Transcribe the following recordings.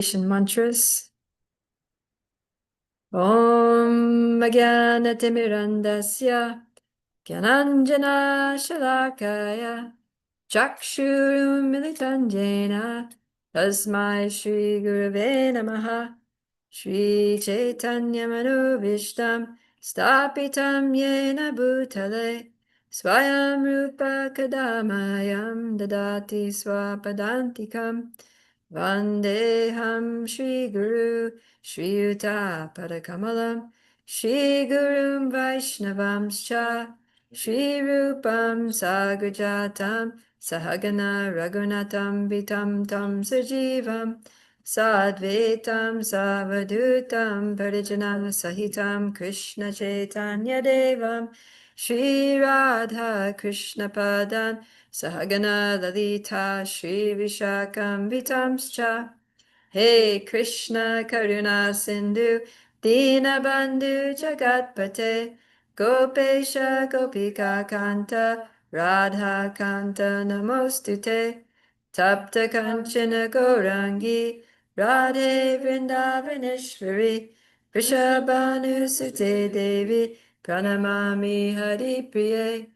Mantras. Om Jnanaatimirandasya Gyananjana Shalakaya Chakshurum Militam Jena Tasmai Shri Gurave Namaha Shri Chaitanya Manubhishtam Stapitam Yena Bhutale Swayam Rupa Kadamayam Dadati Swapadantikam Vandeham Shri Guru Shri Yuta Padakamalam Shri Gurum Vaishnavamscha Shri Rupam Sagrajatam Sahagana Raghunatam Vitam Tam Sajivam Sadvetam Savadutam Parijana Sahitam Krishna Chaitanya Devam Shri Radha Krishna Padan Sahagana Lalita Shri Vishakam Vitamscha Hey Krishna Karuna Sindhu Dinabandhu Jagatpate Gopesha Gopika Kanta Radha Kanta Namostute Tapta Kanchana Gourangi Radhe Vrindavaneshwari Vrishabhanu Sute Devi Pranamami Hari Priye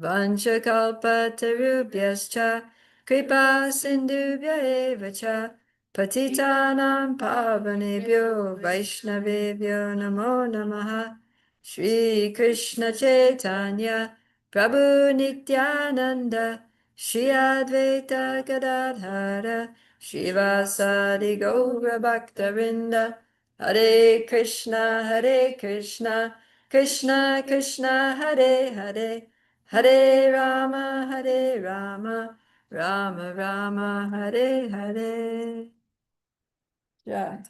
Vanchakalpatarubhyascha Kripa Sindhubhya eva cha Patitanam Pavanebhyo Vaishnavebhyo Namo Namaha Shri Krishna Chaitanya Prabhu Nityananda Shri Advaita Gadadhara Shivasadi Gaura Bhaktavinda Hare Krishna Krishna Krishna Hare Hare Hare Rama Rama Rama Hare Hare. Yeah.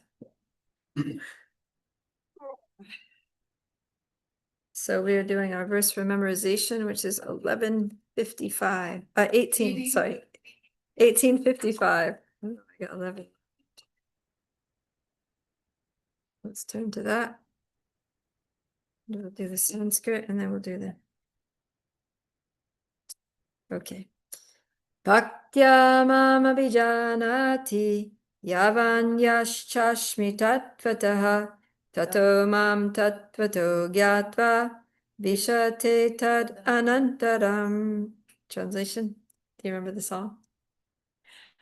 So we are doing our verse for memorization, which is 1155. 18, sorry. 1855. Oh, I got 11. Let's turn to that. We'll do the Sanskrit and then we'll do the. Okay. Bhaktya mam abhijanati yavan yaschashmi tatvataha tato mam tatvato gyatva vishate tad anantaram. Translation. Do you remember the song?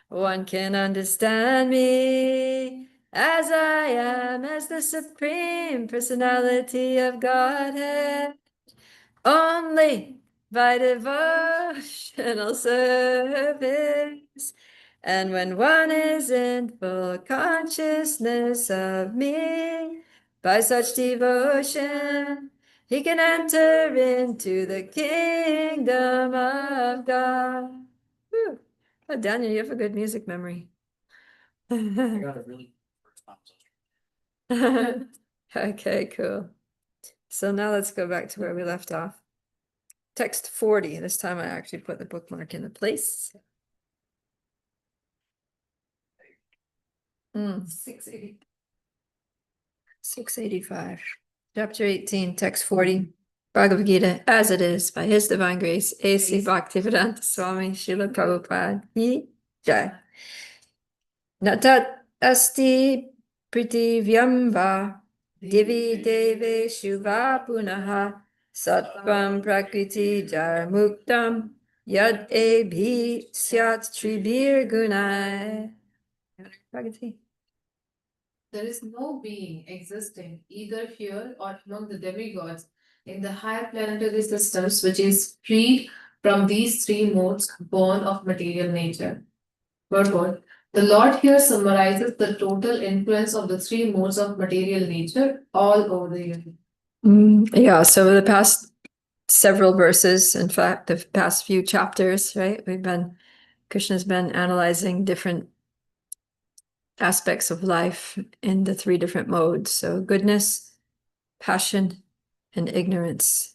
One can understand me as I am, as the Supreme Personality of Godhead, only by devotional service. And when one is in full consciousness of me, by such devotion, he can enter into the kingdom of God. Whew. Oh, Daniel, you have a good music memory. I got a really first Okay, cool. So now let's go back to where we left off. Text 40. This time I actually put the bookmark in the place. 680. 685. Chapter 18, text 40. Bhagavad Gita, as it is, by His Divine Grace, A.C. Bhaktivedanta Swami Srila Prabhupada. Jai. Natat asti pritivyam va divi deveshu va punaha sattvam prakriti jarmuktam yad ebhi syat tribir gunai. Prakriti. There is no being existing either here or among the demigods in the higher planetary systems which is freed from these three modes born of material nature. Purport. The Lord here summarizes the total influence of the three modes of material nature all over the universe. Yeah, so the past several verses, in fact, the past few chapters, right? Krishna's been analyzing different aspects of life in the three different modes. So goodness, passion, and ignorance.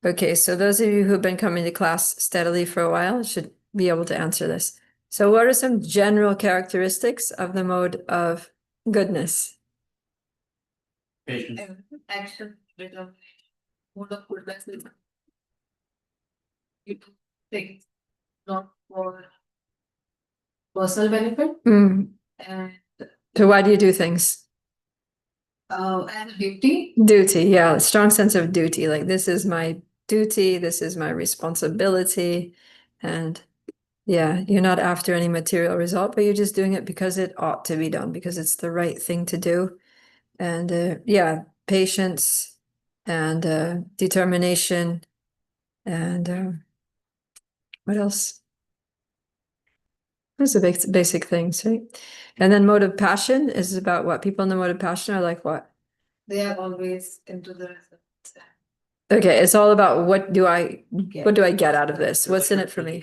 Okay, so those of you who've been coming to class steadily for a while should be able to answer this. So what are some general characteristics of the mode of goodness? Patience. Action, rhythm, mode of goodness is you do things not for personal benefit, and So why do you do things? And duty. Duty, yeah, a strong sense of duty. Like this is my duty, this is my responsibility. And yeah, you're not after any material result, but you're just doing it because it ought to be done, because it's the right thing to do. And yeah, patience and determination and what else? Those are basic things, right? And then mode of passion is about what? People in the mode of passion are like what? They are always into the results. Okay, it's all about what do I get out of this? What's in it for me?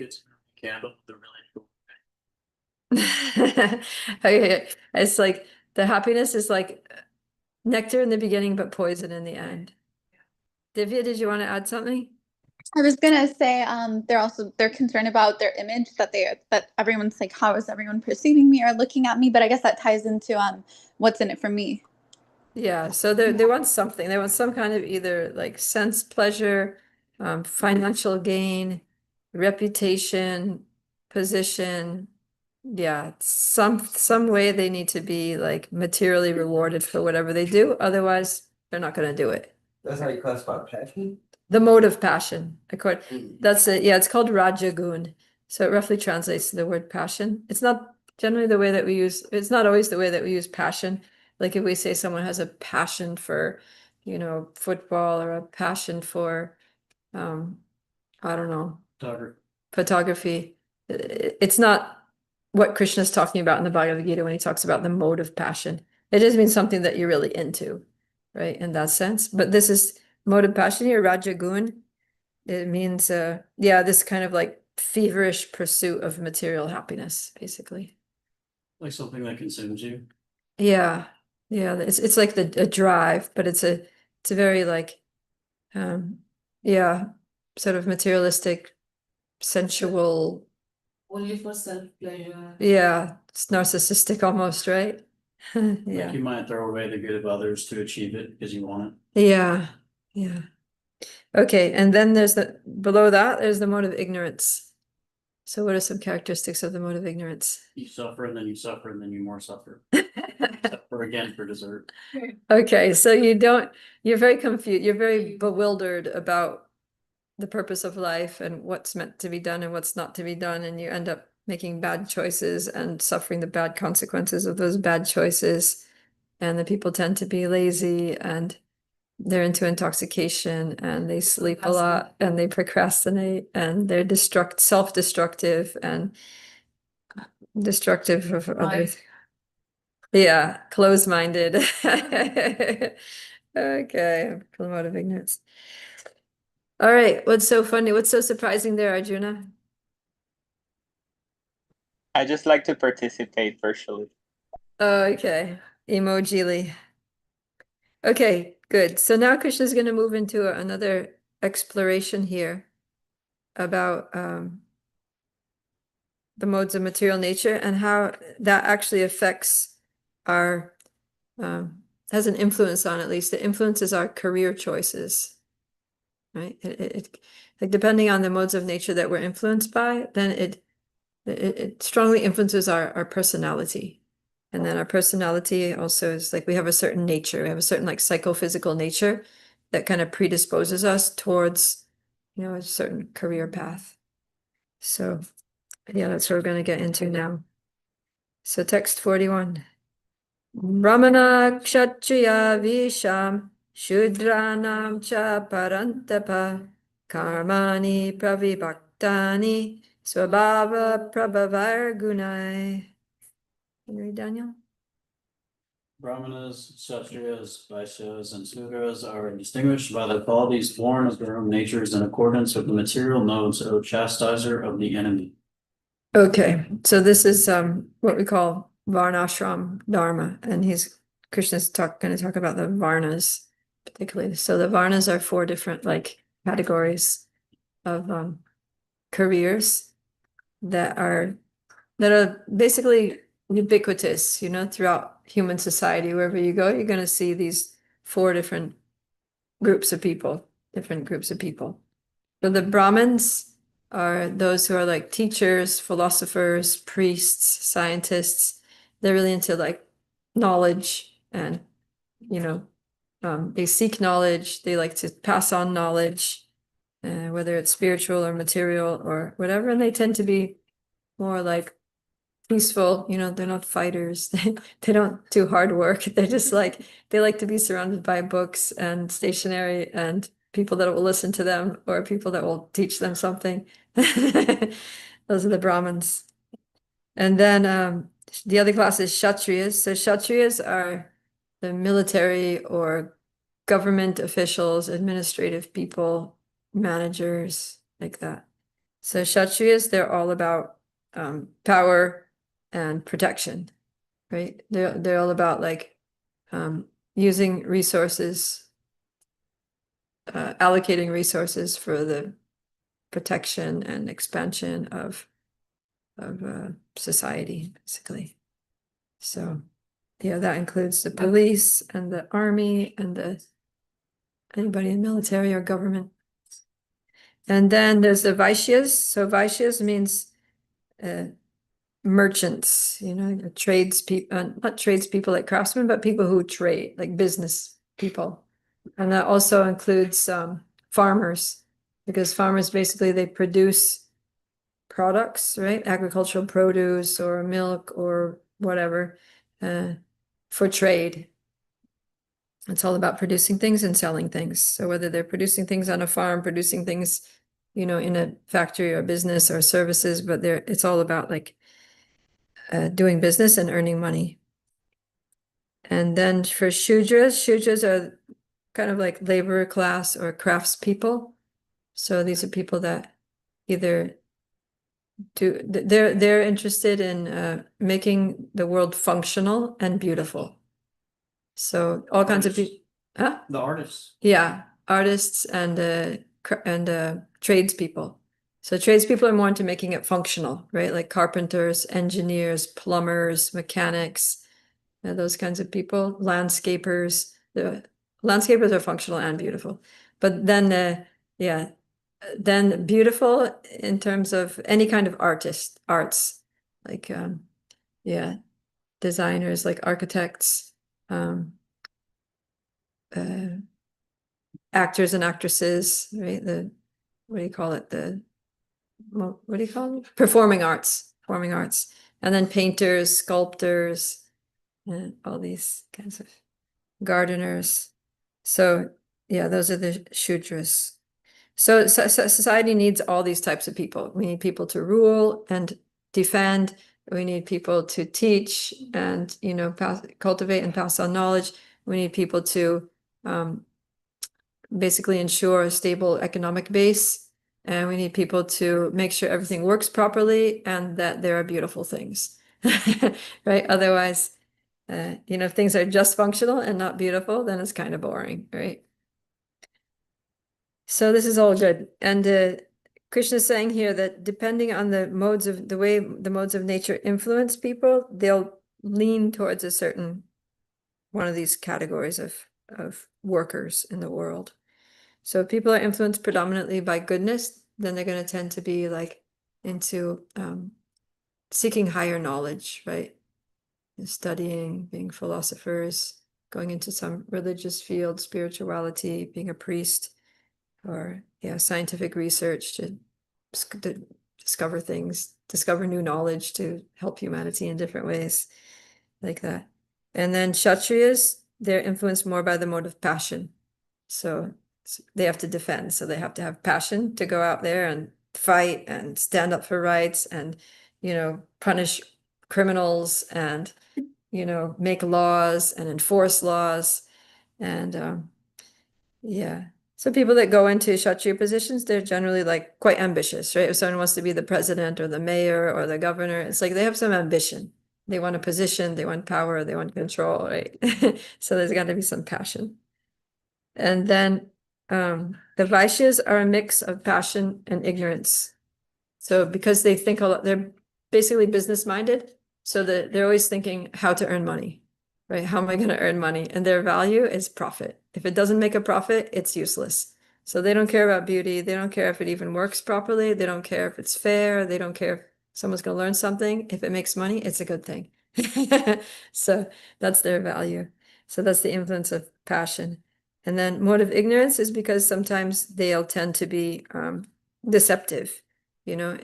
Candle, the really cool. Okay, it's like the happiness is like nectar in the beginning, but poison in the end. Divya, did you want to add something? I was gonna say, they're concerned about their image, that everyone's like, how is everyone perceiving me or looking at me? But I guess that ties into what's in it for me. Yeah, so they want something. They want some kind of either like sense pleasure, financial gain, reputation, position. Yeah, some way they need to be like materially rewarded for whatever they do. Otherwise, they're not going to do it. That's how you classify passion? The mode of passion. That's it. Yeah, it's called Rajagun. So it roughly translates to the word passion. It's not generally the way that we use, it's not always the way that we use passion. Like if we say someone has a passion for, football or a passion for, I don't know, photography. It's not what Krishna's talking about in the Bhagavad Gita when he talks about the mode of passion. It just means something that you're really into, right? In that sense. But this is mode of passion here, Rajagun. It means, this kind of like feverish pursuit of material happiness, basically. Like something that consumes you. Yeah, yeah, it's like a drive, but it's a very like, yeah, sort of materialistic, sensual. Only for self-pleasure. Yeah, it's narcissistic almost, right? Like Yeah, you might throw away the good of others to achieve it because you want yeah, yeah. Okay, and then below that, there's the mode of ignorance. So what are some characteristics of the mode of ignorance? it. You suffer and then you suffer and then you more suffer. Suffer again for dessert. Okay, so you're very confused, you're very bewildered about the purpose of life and what's meant to be done and what's not to be done, and you end up making bad choices and suffering the bad consequences of those bad choices. And the people tend to be lazy and they're into intoxication and they sleep a lot and they procrastinate and they're self-destructive and destructive of others. Yeah, closed-minded. Okay, mode of ignorance. All right, what's so funny? What's so surprising there, Arjuna? I just like to participate virtually. Oh, okay, emojili. Okay, good. So now Krishna's going to move into another exploration here about the modes of material nature and how that actually affects our has an influence on, at least it influences our career choices, right? Like depending on the modes of nature that we're influenced by, then it strongly influences our personality. And then our personality also is like we have a certain nature, we have a certain like psychophysical nature that kind of predisposes us towards, a certain career path. So yeah, that's what we're going to get into now. So text 41. Brahmana kshatriya visham shudranam cha parantapa karmani pravibhaktani swabhava prabhavar gunai. Can you read, Daniel? Brahmanas, Kshatriyas, Vaishyas, and Sudras are distinguished by the qualities born of their own natures in accordance with the material modes, O chastiser of the enemy. Okay, so this is what we call Varnashram Dharma, and Krishna's going to talk about the Varnas particularly. So the Varnas are 4 different like categories of careers that are basically ubiquitous, throughout human society. Wherever you go, you're going to see these 4 different groups of people, different groups of people. So the Brahmins are those who are like teachers, philosophers, priests, scientists. They're really into like knowledge and, you know, they seek knowledge, they like to pass on knowledge, whether it's spiritual or material or whatever, and they tend to be more like peaceful, you know, they're not fighters, they don't do hard work, they're just like, they like to be surrounded by books and stationery and people that will listen to them or people that will teach them something. Those are the Brahmins. And then the other class is Kshatriyas. So Kshatriyas are the military or government officials, administrative people, managers, like that. So Kshatriyas, they're all about power and protection, right? They're all about like using resources, allocating resources for the protection and expansion of society, basically. So yeah, that includes the police and the army and the anybody in military or government. And then there's the Vaishyas. So Vaishyas means merchants, you know, tradespeople, not tradespeople like craftsmen, but people who trade, like business people. And that also includes farmers, because farmers basically they produce products, right? Agricultural produce or milk or whatever for trade. It's all about producing things and selling things. So whether they're producing things on a farm, producing things, you know, in a factory or business or services, but it's all about like doing business and earning money. And then for Shudras are kind of like labor class or craftspeople. So these are people that either they're interested in making the world functional and beautiful. So all kinds of people, huh? The artists. Yeah, artists and tradespeople. So tradespeople are more into making it functional, right? Like carpenters, engineers, plumbers, mechanics, those kinds of people, landscapers. The landscapers are functional and beautiful. But then, yeah, then beautiful in terms of any kind of arts, like, yeah, designers, like architects, actors and actresses, right? What do you call it? What do you call it? Performing arts, and then painters, sculptors, and all these kinds of gardeners. So yeah, those are the Shudras. So society needs all these types of people. We need people to rule and defend. We need people to teach and, you know, cultivate and pass on knowledge. We need people to basically ensure a stable economic base. And we need people to make sure everything works properly and that there are beautiful things, right? Otherwise, you know, if things are just functional and not beautiful, then it's kind of boring, right? So this is all good. And Krishna is saying here that depending on the way the modes of nature influence people, they'll lean towards a certain one of these categories of workers in the world. So if people are influenced predominantly by goodness, then they're going to tend to be like into seeking higher knowledge, right? Studying, being philosophers, going into some religious field, spirituality, being a priest, or yeah, scientific research to discover things, discover new knowledge to help humanity in different ways, like that. And then Kshatriyas, they're influenced more by the mode of passion. So they have to defend, so they have to have passion to go out there and fight and stand up for rights and, you know, punish criminals and, you know, make laws and enforce laws. And yeah, so people that go into Kshatriya positions, they're generally like quite ambitious, right? If someone wants to be the president or the mayor or the governor, it's like they have some ambition. They want a position, they want power, they want control, right? So there's got to be some passion. And then the Vaishyas are a mix of passion and ignorance. So because they think a lot, they're basically business minded. So that they're always thinking how to earn money, right? How am I going to earn money? And their value is profit. If it doesn't make a profit, it's useless. So they don't care about beauty. They don't care if it even works properly. They don't care if it's fair. They don't care if someone's going to learn something. If it makes money, it's a good thing. So that's their value. So that's the influence of passion. And then mode of ignorance is because sometimes they'll tend to be deceptive. You know,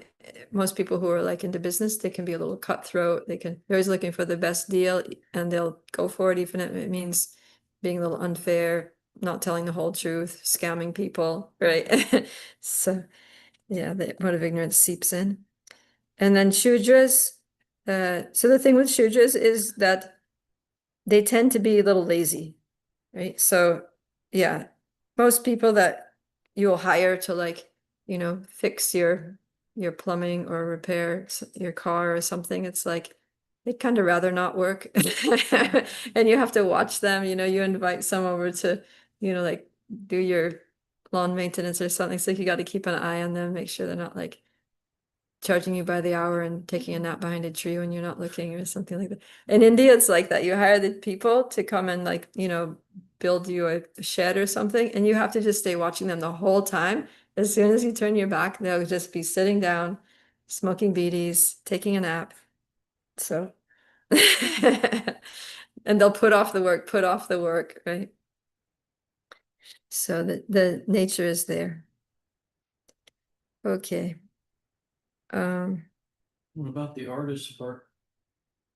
most people who are like into business, they can be a little cutthroat. They're always looking for the best deal, and they'll go for it even if it means being a little unfair, not telling the whole truth, scamming people, right? So yeah, the mode of ignorance seeps in. And then Shudras, so the thing with Shudras is that they tend to be a little lazy, right? So yeah, most people that you'll hire to like, fix your plumbing or repair your car or something, it's like they'd kind of rather not work. And you have to watch them, you invite some over to, like do your lawn maintenance or something. So you got to keep an eye on them, make sure they're not like charging you by the hour and taking a nap behind a tree when you're not looking or something like that. In India, it's like that. You hire the people to come and like, build you a shed or something, and you have to just stay watching them the whole time. As soon as you turn your back, they'll just be sitting down, smoking beaties, taking a nap. So, and they'll put off the work, right? So the nature is there. Okay. What about the artist part?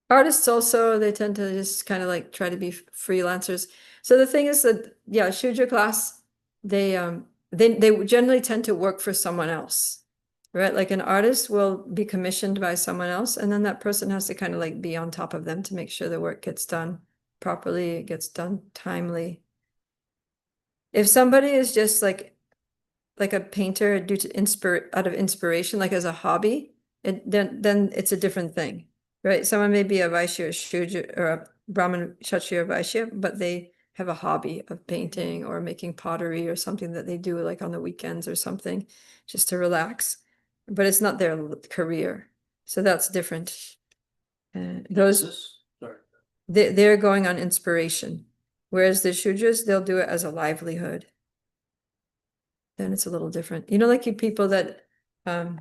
Artists also, they tend to just kind of like try to be freelancers. So the thing is that, yeah, Shudra class, they generally tend to work for someone else, right? Like an artist will be commissioned by someone else, and then that person has to kind of like be on top of them to make sure the work gets done properly, it gets done timely. If somebody is just like a painter due to out of inspiration, like as a hobby, then it's a different thing, right? Someone may be a Vaishya or Shudra or a Brahmin, Kshatriya, or Vaishya, but they have a hobby of painting or making pottery or something that they do like on the weekends or something just to relax, but it's not their career. So that's different. Those Sorry. they're going on inspiration, whereas the Shudras, they'll do it as a livelihood. Then it's a little different. Like you people that, I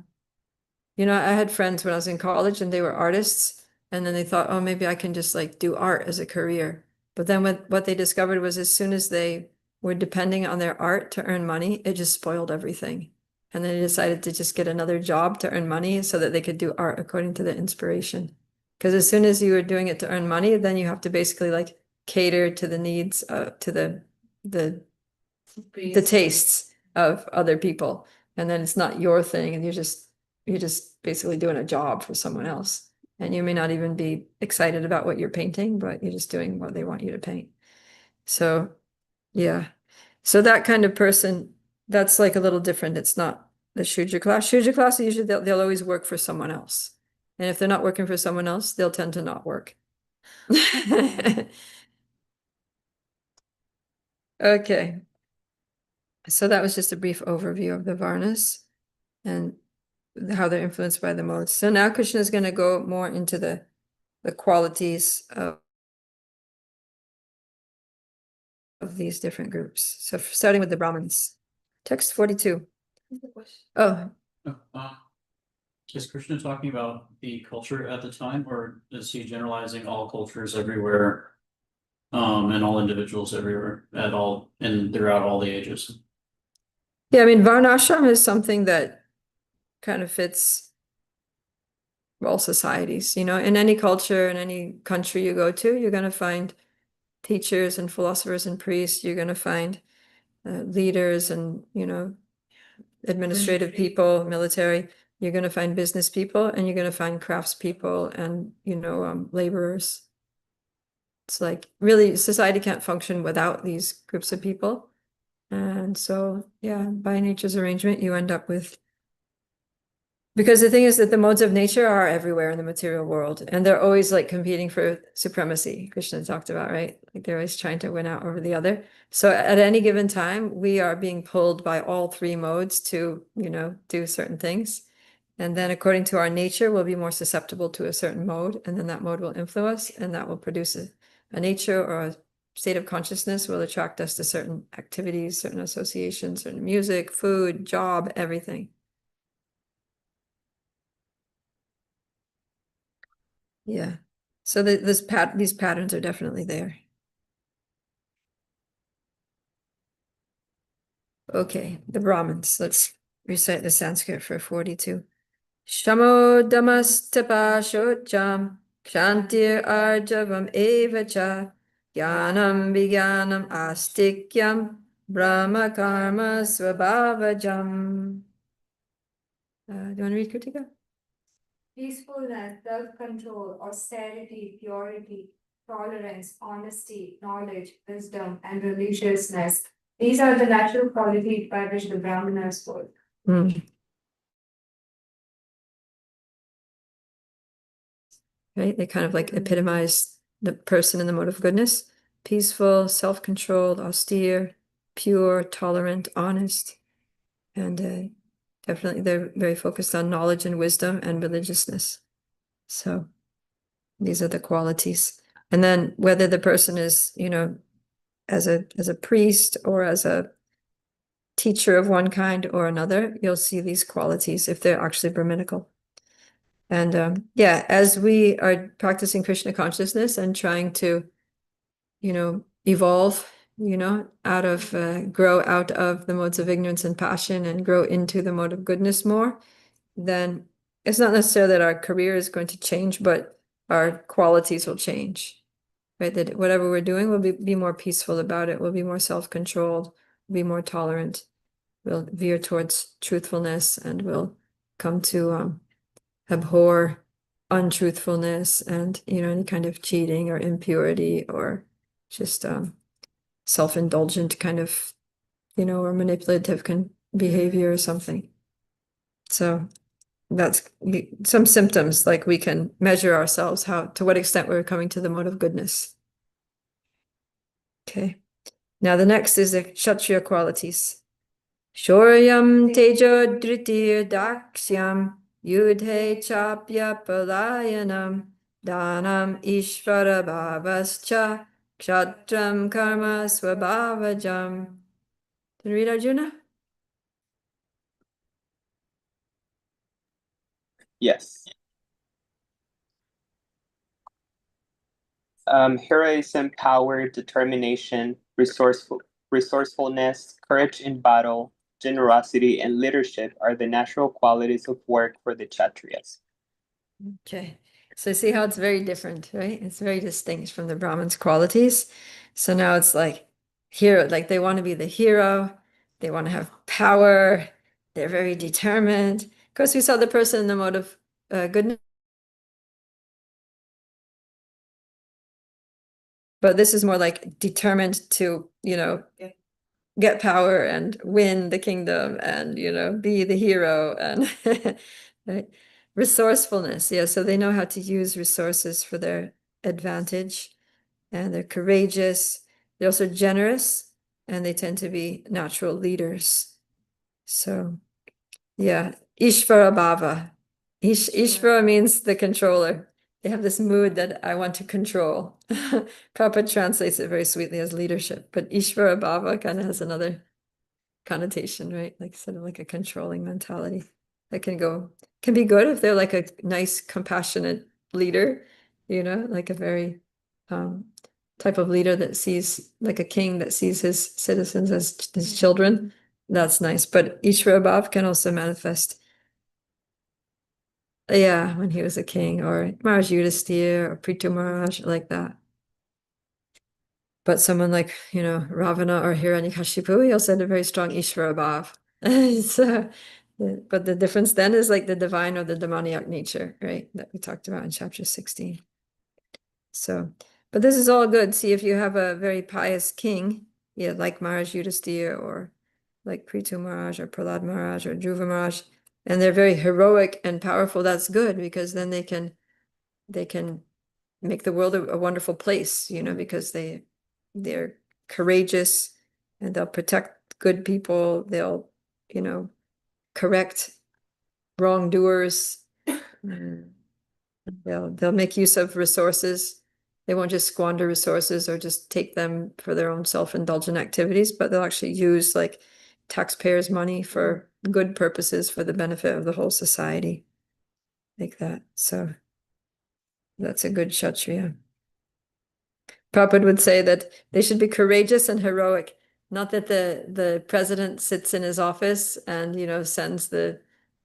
had friends when I was in college and they were artists, and then they thought, oh, maybe I can just like do art as a career. But then what they discovered was as soon as they were depending on their art to earn money, it just spoiled everything. And then they decided to just get another job to earn money so that they could do art according to the inspiration. Because as soon as you were doing it to earn money, then you have to basically like cater to the needs, to the tastes of other people, and then it's not your thing, and you're just basically doing a job for someone else, and you may not even be excited about what you're painting, but you're just doing what they want you to paint. So yeah, so that kind of person, that's like a little different. It's not the Shudra class. Shudra class, usually they'll always work for someone else, and if they're not working for someone else, they'll tend to not work. Okay. So that was just a brief overview of the Varnas and how they're influenced by the modes. So now Krishna is going to go more into the qualities of these different groups. So starting with the Brahmins. Text 42. Oh, Is Krishna talking about the culture at the time, or is he generalizing all cultures everywhere? And all individuals everywhere throughout all the ages? yeah, I mean, Varnashram is something that kind of fits all societies, in any culture, in any country you go to, you're going to find teachers and philosophers and priests, you're going to find leaders and, administrative people, military, you're going to find business people, and you're going to find craftspeople and, laborers. It's like really society can't function without these groups of people. And so, yeah, by nature's arrangement, you end up with, because the thing is that the modes of nature are everywhere in the material world, and they're always like competing for supremacy. Krishna talked about, right? Like they're always trying to win out over the other. So at any given time, we are being pulled by all three modes to, do certain things. And then according to our nature, we'll be more susceptible to a certain mode, and then that mode will influence, and that will produce a nature or a state of consciousness will attract us to certain activities, certain associations, certain music, food, job, everything. Yeah. So these patterns are definitely there. Okay, the Brahmins. Let's recite the Sanskrit for 42. Shamo damastapa shocham kshantir arjavam evacha jnanam vijnanam astikyam brahma karma svabhavajam. Do you want to read, Kritika? Peacefulness, self-control, austerity, purity, tolerance, honesty, knowledge, wisdom, and religiousness. These are the natural qualities by which the Brahmanas work. Right? They kind of like epitomize the person in the mode of goodness. Peaceful, self-controlled, austere, pure, tolerant, honest. And definitely they're very focused on knowledge and wisdom and religiousness. So these are the qualities. And then whether the person is, as a priest or as a teacher of one kind or another, you'll see these qualities if they're actually Brahminical. And yeah, as we are practicing Krishna consciousness and trying to, evolve, grow out of the modes of ignorance and passion and grow into the mode of goodness more, then it's not necessarily that our career is going to change, but our qualities will change, right? That whatever we're doing, we'll be more peaceful about it. We'll be more self-controlled, be more tolerant. We'll veer towards truthfulness, and we'll come to abhor untruthfulness and, any kind of cheating or impurity or just self-indulgent kind of, or manipulative behavior or something. So that's some symptoms, like we can measure ourselves, to what extent we're coming to the mode of goodness. Okay. Now the next is the Kshatriya qualities. Shoryam tejo dhritir daksyam yudhe chapya palayanam danam ishvara bhavascha kshatram karma swabhavajam. Can you read, Arjuna? Yes. Heroism, power, determination, resourcefulness, courage in battle, generosity, and leadership are the natural qualities of work for the Kshatriyas. Okay, so see how it's very different, right? It's very distinct from the Brahmins' qualities. So now it's like hero, like they want to be the hero, they want to have power, they're very determined. Of course, we saw the person in the mode of goodness. But this is more like determined to, get power and win the kingdom and, be the hero and right? Resourcefulness. Yeah, so they know how to use resources for their advantage, and they're courageous. They're also generous, and they tend to be natural leaders. So yeah, Ishvara Bhava. Ishvara means the controller. They have this mood that I want to control. Prabhupada translates it very sweetly as leadership, but Ishvara Bhava kind of has another connotation, right? Like sort of like a controlling mentality that can be good if they're like a nice, compassionate leader, like a very type of leader that sees, like a king that sees his citizens as his children. That's nice. But Ishvara Bhav can also manifest, yeah, when he was a king, or Maharaj Yudhisthira or Prithu Maharaj, like that. But someone like, Ravana or Hiranyakashipu, he also had a very strong Ishvara Bhav. So, but the difference then is like the divine or the demoniac nature, right? That we talked about in chapter 16. So, but this is all good. See, if you have a very pious king, yeah, like Maharaj Yudhisthira or like Prithu Maharaj or Prahlad Maharaj or Dhruva Maharaj, and they're very heroic and powerful, that's good, because then they can make the world a wonderful place, because they're courageous and they'll protect good people. They'll, correct wrongdoers. They'll make use of resources. They won't just squander resources or just take them for their own self-indulgent activities, but they'll actually use like taxpayers' money for good purposes for the benefit of the whole society, like that. So That's a good Kshatriya. Prabhupada would say that they should be courageous and heroic, not that the president sits in his office and, you know, sends the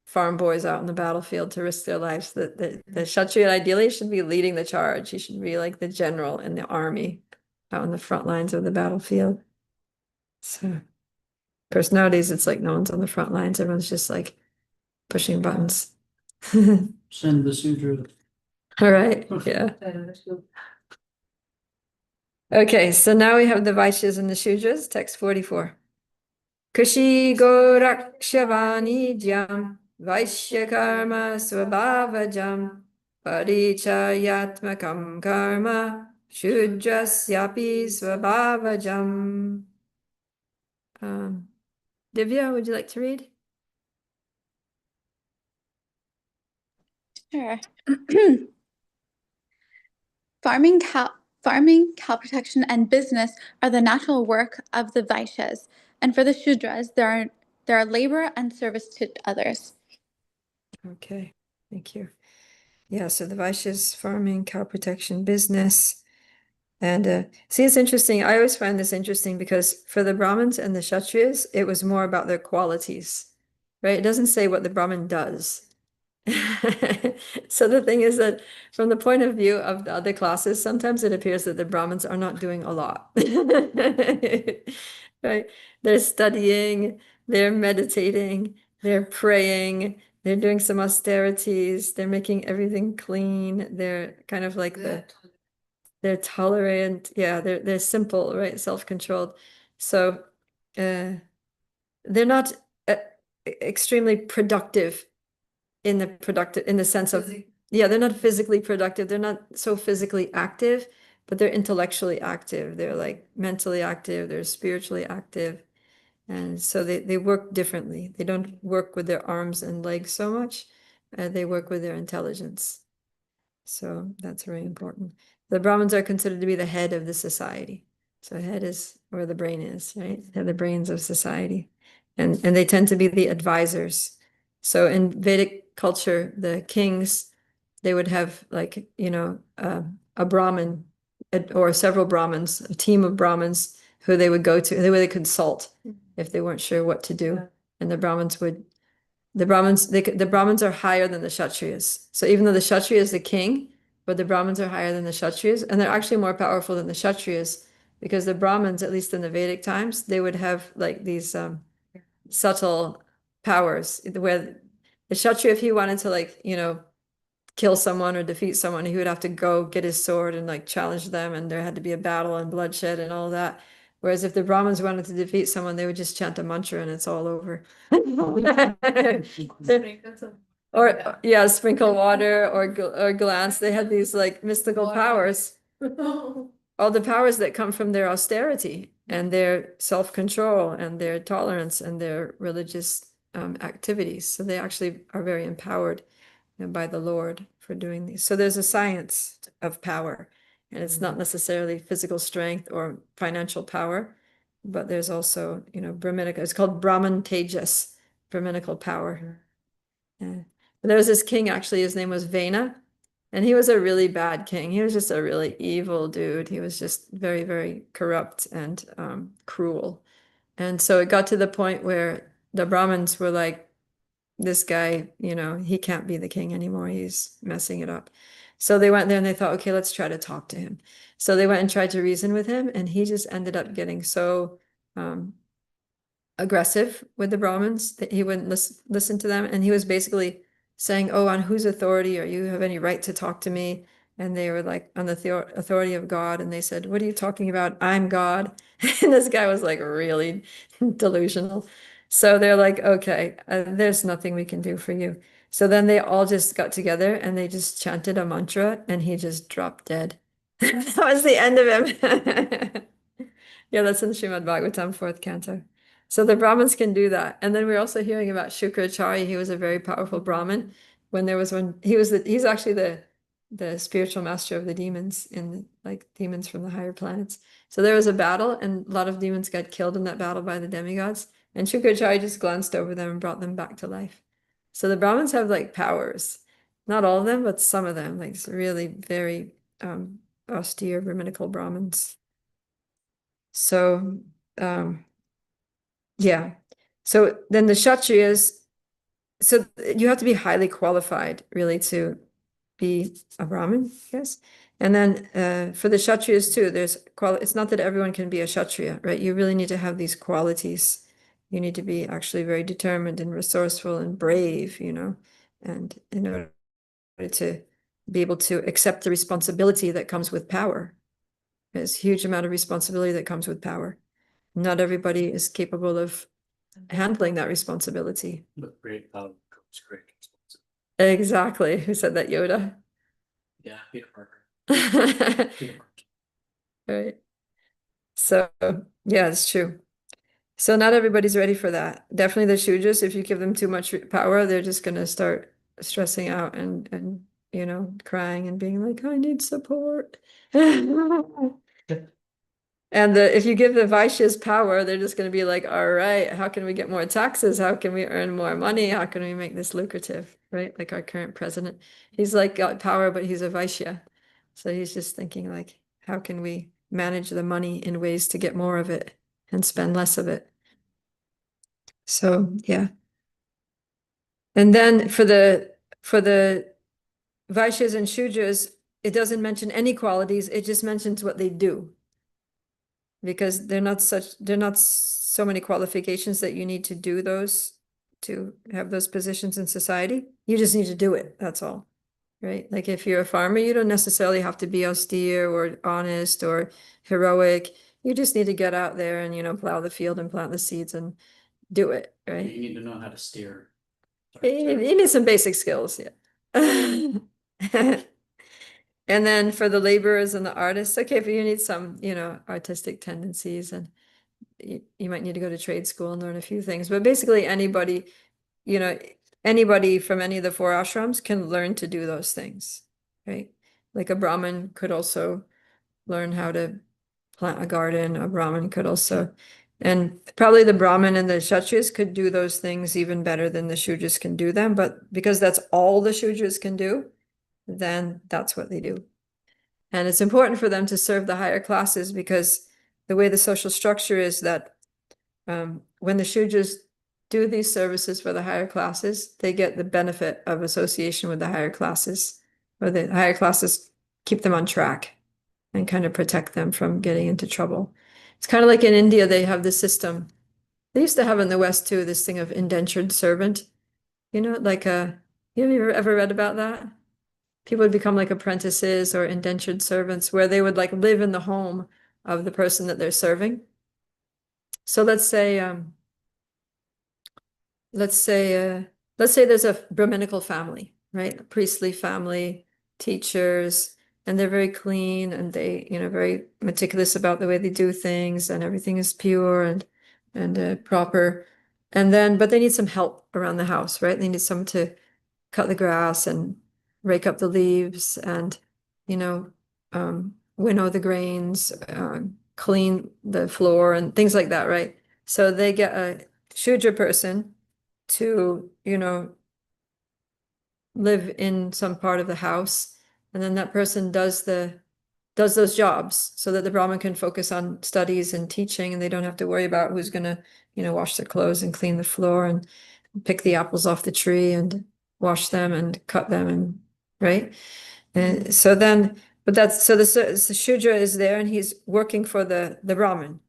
farm boys out on the battlefield to risk their lives. The Kshatriya ideally should be leading the charge. He should be like the general in the army out on the front lines of the battlefield. So, of course, nowadays it's like no one's on the front lines. Everyone's just like pushing buttons. Send the Sudra. All right, yeah. Okay, so now we have the Vaishyas and the Shudras, text 44. Kushi Gorakshavani Jam Vaishya Karma Swabhavajam Parichayatmakam Karma Shudrasyapi Swabhavajam. Divya, would you like to read? Sure. Farming, cow protection, and business are the natural work of the Vaishyas, and for the Shudras, there are labor and service to others. Okay, thank you. Yeah, so the Vaishyas, farming, cow protection, business. And see, it's interesting. I always find this interesting because for the Brahmins and the Kshatriyas, it was more about their qualities, right? It doesn't say what the Brahmin does. So the thing is that from the point of view of the other classes, sometimes it appears that the Brahmins are not doing a lot, right? They're studying, they're meditating, they're praying, they're doing some austerities, they're making everything clean. They're kind of like they're tolerant. Yeah, they're simple, right? Self-controlled. So they're not extremely productive in the sense of, yeah, they're not physically productive. They're not so physically active, but they're intellectually active. They're like mentally active, they're spiritually active. And so they work differently. They don't work with their arms and legs so much. They work with their intelligence. So that's very important. The Brahmins are considered to be the head of the society. So head is where the brain is, right? They're the brains of society. And they tend to be the advisors. So in Vedic culture, the kings, they would have like, you know, a Brahmin or several Brahmins, a team of Brahmins who they would go to, they would consult if they weren't sure what to do. And the Brahmins are higher than the Kshatriyas. So even though the Kshatriya is the king, but the Brahmins are higher than the Kshatriyas, and they're actually more powerful than the Kshatriyas because the Brahmins, at least in the Vedic times, they would have like these subtle powers where the Kshatriya, if he wanted to like, you know, kill someone or defeat someone, he would have to go get his sword and like challenge them, and there had to be a battle and bloodshed and all that. Whereas if the Brahmins wanted to defeat someone, they would just chant a mantra and it's all over. Or yeah, sprinkle water or glance. They had these like mystical powers. All the powers that come from their austerity and their self-control and their tolerance and their religious activities. So they actually are very empowered by the Lord for doing these. So there's a science of power, and it's not necessarily physical strength or financial power, but there's also, you know, Brahminical, it's called Brahman Tejas, Brahminical power. Yeah. There was this king, actually, his name was Vena, and he was a really bad king. He was just a really evil dude. He was just very, very corrupt and cruel. And so it got to the point where the Brahmins were like, this guy, you know, he can't be the king anymore. He's messing it up. So they went there and they thought, okay, let's try to talk to him. So they went and tried to reason with him, and he just ended up getting so aggressive with the Brahmins that he wouldn't listen to them. And he was basically saying, oh, on whose authority are you have any right to talk to me? And they were like, on the authority of God. And they said, what are you talking about? I'm God. And this guy was like really delusional. So they're like, okay, there's nothing we can do for you. So then they all just got together and they just chanted a mantra, and he just dropped dead. That was the end of him. Yeah, that's in Srimad Bhagavatam, 4th canto. So the Brahmins can do that. And then we're also hearing about Shukracharya. He was a very powerful Brahmin. He's actually the spiritual master of the demons like demons from the higher planets. So there was a battle, and a lot of demons got killed in that battle by the demigods. And Shukracharya just glanced over them and brought them back to life. So the Brahmins have like powers. Not all of them, but some of them, like really very austere Brahminical Brahmins. So yeah. So then the Kshatriyas, so you have to be highly qualified really to be a Brahmin, yes. And then for the Kshatriyas too, it's not that everyone can be a Kshatriya, right? You really need to have these qualities. You need to be actually very determined and resourceful and brave, and in order to be able to accept the responsibility that comes with power. There's a huge amount of responsibility that comes with power. Not everybody is capable of handling that responsibility. With great power comes great responsibility. Exactly. Who said that? Yoda? Yeah, Peter Parker. Right. Peter Parker. So, yeah, it's true. So not everybody's ready for that. Definitely the Shudras, if you give them too much power, they're just going to start stressing out and crying and being like, I need support. And if you give the Vaishyas power, they're just going to be like, all right, how can we get more taxes? How can we earn more money? How can we make this lucrative? Right? Like our current president. He's like got power, but he's a Vaishya. So he's just thinking like, how can we manage the money in ways to get more of it and spend less of it? So yeah. And then for the Vaishyas and Shudras, it doesn't mention any qualities, it just mentions what they do. Because they're not so many qualifications that you need to do those to have those positions in society. You just need to do it, that's all. Right? Like if you're a farmer, you don't necessarily have to be austere or honest or heroic. You just need to get out there and plow the field and plant the seeds and do it, right? You need to know how to steer. You need some basic skills, yeah. And then for the laborers and the artists, okay, if you need some, artistic tendencies, and you might need to go to trade school and learn a few things. But basically anybody from any of the 4 ashrams can learn to do those things, right? Like a Brahmin could also learn how to plant a garden. A Brahmin could also, and probably the Brahmin and the Kshatriyas could do those things even better than the Shudras can do them. But because that's all the Shudras can do, then that's what they do. And it's important for them to serve the higher classes because the way the social structure is that when the Shudras do these services for the higher classes, they get the benefit of association with the higher classes, or the higher classes keep them on track and kind of protect them from getting into trouble. It's kind of like in India, they have this system. They used to have in the West too, this thing of indentured servant. Like have you ever read about that? People would become like apprentices or indentured servants where they would like live in the home of the person that they're serving. So let's say there's a Brahminical family, right? A priestly family, teachers, and they're very clean and they, very meticulous about the way they do things and everything is pure and proper. But they need some help around the house, right? They need someone to cut the grass and rake up the leaves and, winnow the grains, clean the floor and things like that, right? So they get a Shudra person to, live in some part of the house. And then that person does those jobs so that the Brahmin can focus on studies and teaching and they don't have to worry about who's gonna, wash their clothes and clean the floor and pick the apples off the tree and wash them and cut them and right. And so then, but that's so the Shudra is there and he's working for the Brahmin.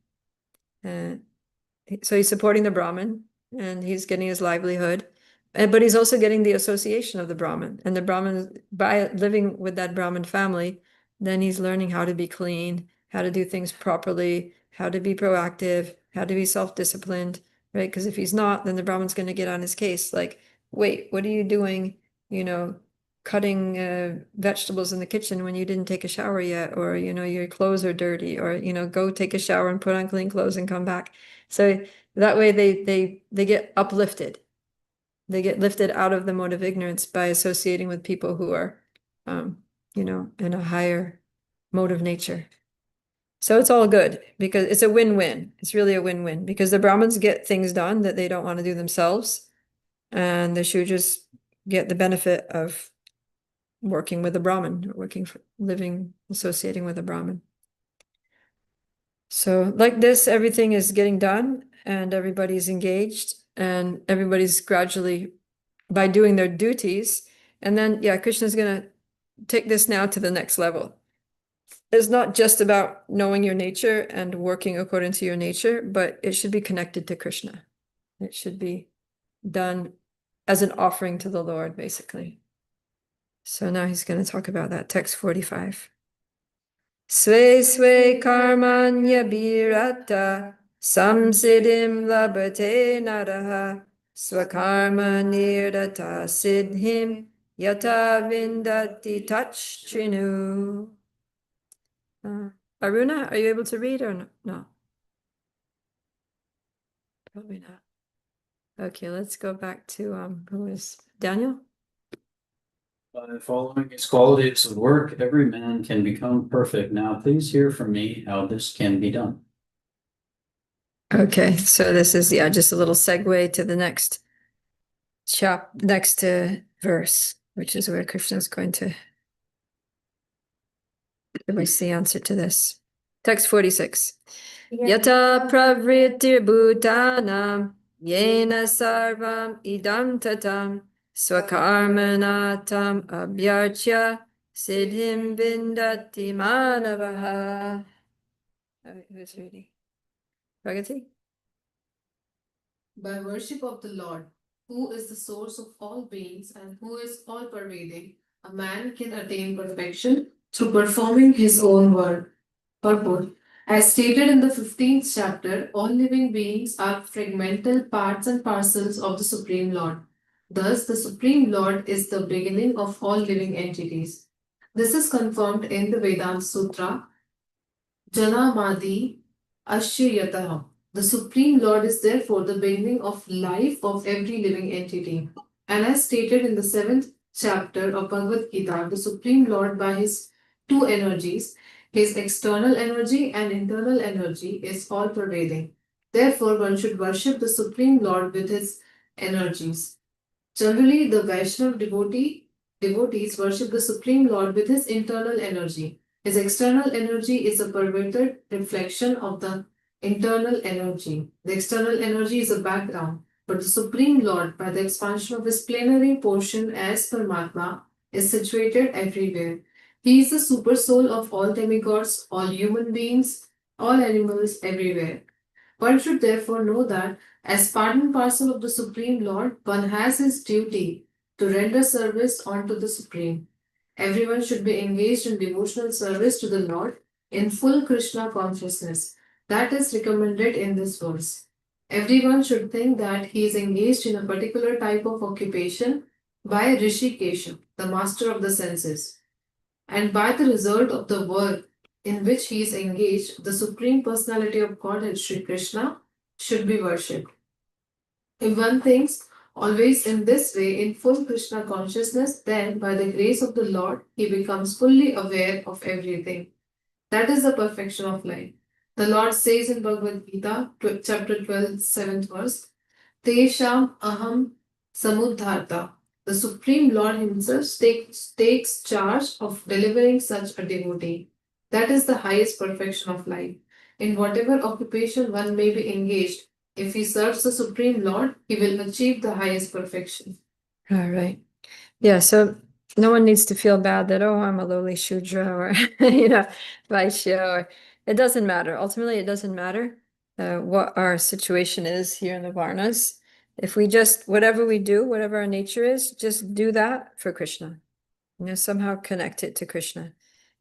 So he's supporting the Brahmin and he's getting his livelihood. But he's also getting the association of the Brahmin. And the Brahmin, by living with that Brahmin family, then he's learning how to be clean, how to do things properly, how to be proactive, how to be self-disciplined, right? Because if he's not, then the Brahmin's going to get on his case. Like, wait, what are you doing? Cutting vegetables in the kitchen when you didn't take a shower yet, or your clothes are dirty, or go take a shower and put on clean clothes and come back. So that way they get uplifted. They get lifted out of the mode of ignorance by associating with people who are, in a higher mode of nature. So it's all good because it's a win-win. It's really a win-win because the Brahmins get things done that they don't want to do themselves. And the Shudras get the benefit of working with a Brahmin, living, associating with a Brahmin. So like this, everything is getting done and everybody's engaged and everybody's gradually by doing their duties. And then, yeah, Krishna's going to take this now to the next level. It's not just about knowing your nature and working according to your nature, but it should be connected to Krishna. It should be done as an offering to the Lord, basically. So now he's going to talk about that, text 45. Sve sve karmanya birata samsiddhim labhate naraha swakarma nirdata siddhim yata vindati tachrinu. Aruna, are you able to read or no? Probably not. Okay, let's go back to who is Daniel? By following his qualities of work, every man can become perfect. Now, please hear from me how this can be done. Okay, so this is just a little segue to the next verse, which is where Krishna is going to give us the answer to this. Text 46. Yata pravritir bhutanam yena sarvam idam tatam swakarmanatam abhyarchya siddhim vindati manavaha. Who's reading? Pragati? By worship of the Lord, who is the source of all beings and who is all pervading, a man can attain perfection through performing his own work. Purport. As stated in the 15th chapter, all living beings are fragmental parts and parcels of the Supreme Lord. Thus, the Supreme Lord is the beginning of all living entities. This is confirmed in the Vedanta Sutra, Janamadi Ashyayataha. The Supreme Lord is therefore the beginning of life of every living entity. And as stated in the 7th chapter of Bhagavad Gita, the Supreme Lord by his two energies, his external energy and internal energy, is all pervading. Therefore, one should worship the Supreme Lord with his energies. Generally, the Vaishnava devotees worship the Supreme Lord with his internal energy. His external energy is a perverted reflection of the internal energy. The external energy is a background, but the Supreme Lord, by the expansion of his plenary portion as Paramatma, is situated everywhere. He is the super soul of all demigods, all human beings, all animals, everywhere. One should therefore know that, as part and parcel of the Supreme Lord, one has his duty to render service unto the Supreme. Everyone should be engaged in devotional service to the Lord in full Krishna consciousness. That is recommended in this verse. Everyone should think that he is engaged in a particular type of occupation by Rishikesha, the master of the senses. And by the result of the work in which he is engaged, the Supreme Personality of Godhead, Sri Krishna, should be worshipped. If one thinks always in this way, in full Krishna consciousness, then by the grace of the Lord, he becomes fully aware of everything. That is the perfection of life. The Lord says in Bhagavad Gita, chapter 12, 7th verse, Tesham aham samudharta. The Supreme Lord himself takes charge of delivering such a devotee. That is the highest perfection of life. In whatever occupation one may be engaged, if he serves the Supreme Lord, he will achieve the highest perfection. All right. Yeah, so no one needs to feel bad that, oh, I'm a lowly Shudra or, Vaishya, or it doesn't matter. Ultimately, it doesn't matter what our situation is here in the Varnas. If we just, whatever we do, whatever our nature is, just do that for Krishna. Somehow connect it to Krishna.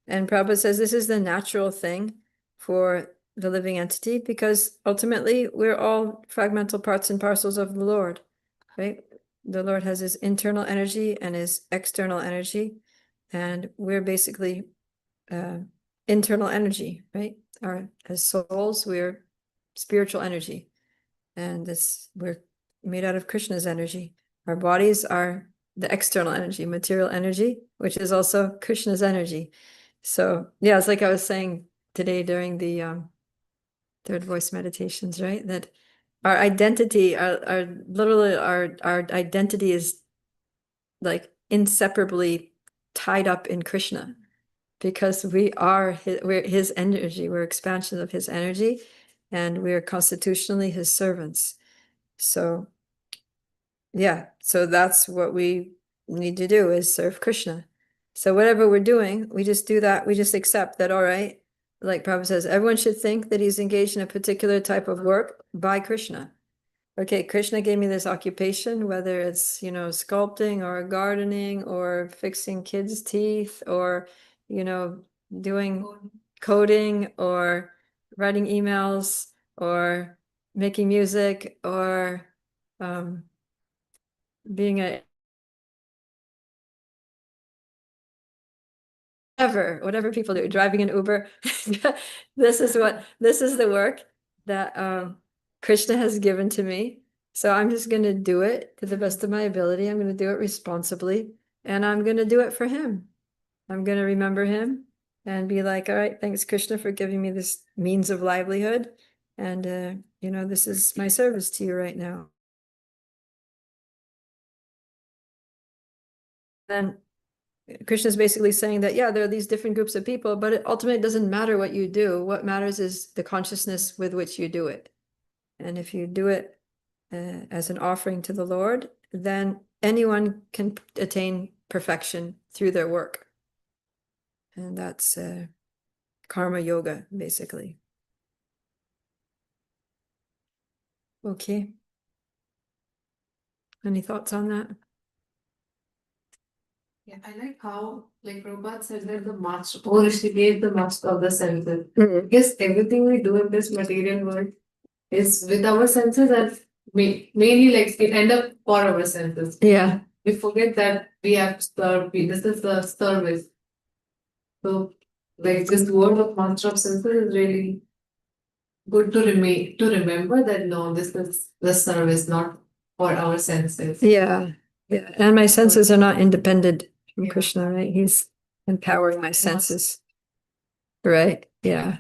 And Prabhupada says this is the natural thing for the living entity because ultimately we're all fragmental parts and parcels of the Lord, right? The Lord has his internal energy and his external energy, and we're basically internal energy, right? As souls, we're spiritual energy, and we're made out of Krishna's energy. Our bodies are the external energy, material energy, which is also Krishna's energy. So yeah, it's like I was saying today during the third voice meditations, right? That our identity, literally our identity is like inseparably tied up in Krishna, because we're his energy, we're expansion of his energy, and we're constitutionally his servants. So yeah, so that's what we need to do, is serve Krishna. So whatever we're doing, we just do that, we just accept that, all right, like Prabhupada says, everyone should think that he's engaged in a particular type of work by Krishna. Okay, Krishna gave me this occupation, whether it's, sculpting or gardening or fixing kids' teeth or, doing coding or writing emails or making music or being a whatever people do, driving an Uber. This is the work that Krishna has given to me. So I'm just going to do it to the best of my ability. I'm going to do it responsibly, and I'm going to do it for him. I'm going to remember him and be like, all right, thanks Krishna for giving me this means of livelihood. And, this is my service to you right now. Then Krishna is basically saying that, yeah, there are these different groups of people, but it ultimately doesn't matter what you do. What matters is the consciousness with which you do it. And if you do it as an offering to the Lord, then anyone can attain perfection through their work. And that's karma yoga, basically. Okay. Any thoughts on that? Yeah, I like how, like Prabhupada said that the master, Rishi gave the master of the senses. Yes, everything we do in this material world is with our senses, and mainly like it end up for our senses. Yeah. We forget that we have to serve, this is the service. So, like this word of master of senses is really good to remember that no, this is the service, not for our senses. Yeah. Yeah. And my senses are not independent from Yeah. Krishna, right? He's empowering my senses. Right. Yeah.